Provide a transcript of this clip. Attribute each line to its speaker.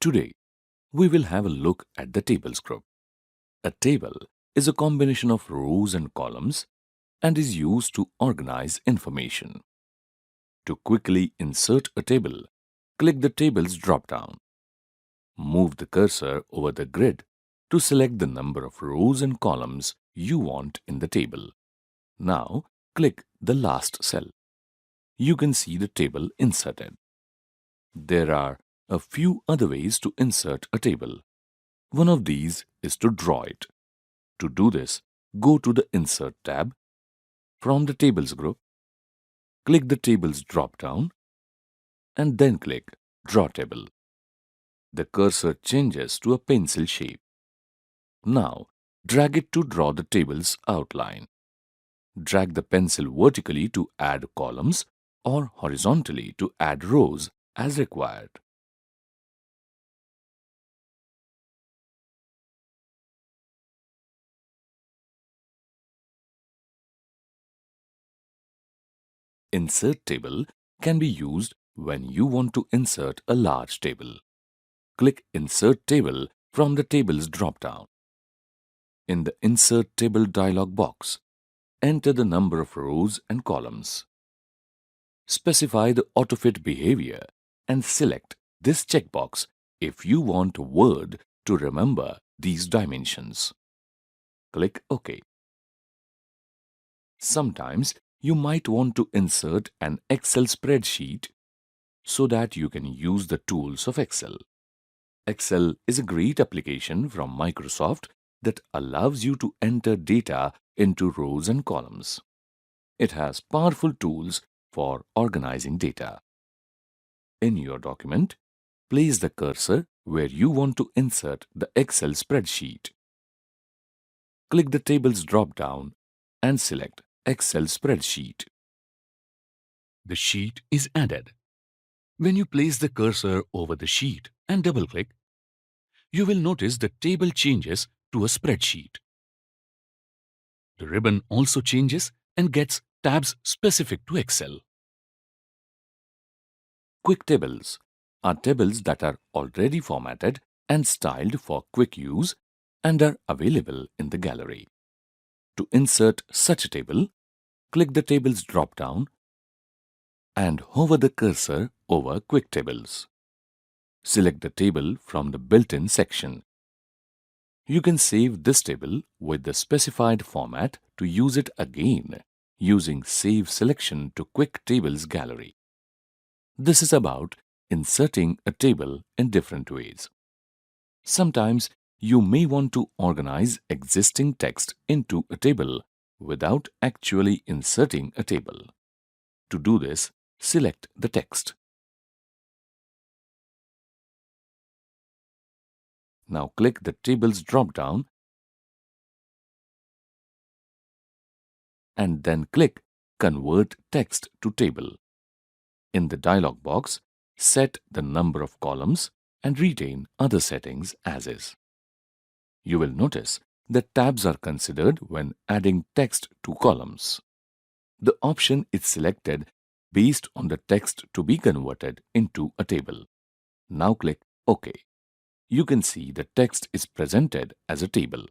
Speaker 1: Today, we will have a look at the tables group. A table is a combination of rows and columns and is used to organize information. To quickly insert a table, click the Tables drop-down. Move the cursor over the grid to select the number of rows and columns you want in the table. Now, click the last cell. You can see the table inserted. There are a few other ways to insert a table. One of these is to draw it. To do this, go to the Insert tab. From the Tables group, click the Tables drop-down and then click Draw Table. The cursor changes to a pencil shape. Now, drag it to draw the table's outline. Drag the pencil vertically to add columns or horizontally to add rows as required. Insert Table can be used when you want to insert a large table. Click Insert Table from the Tables drop-down. In the Insert Table dialog box, enter the number of rows and columns. Specify the autofit behavior and select this checkbox if you want Word to remember these dimensions. Click OK. Sometimes you might want to insert an Excel spreadsheet so that you can use the tools of Excel. Excel is a great application from Microsoft that allows you to enter data into rows and columns. It has powerful tools for organizing data. In your document, place the cursor where you want to insert the Excel spreadsheet. Click the Tables drop-down and select Excel spreadsheet. The sheet is added. When you place the cursor over the sheet and double-click, you will notice the table changes to a spreadsheet. The ribbon also changes and gets tabs specific to Excel. Quick tables are tables that are already formatted and styled for quick use and are available in the gallery. To insert such a table, click the Tables drop-down and hover the cursor over Quick Tables. Select the table from the built-in section. You can save this table with the specified format to use it again using Save Selection to Quick Tables Gallery. This is about inserting a table in different ways. Sometimes you may want to organize existing text into a table without actually inserting a table. To do this, select the text. Now click the Tables drop-down and then click Convert Text to Table. In the dialog box, set the number of columns and retain other settings as is. You will notice that tabs are considered when adding text to columns. The option is selected based on the text to be converted into a table. Now click OK. You can see the text is presented as a table.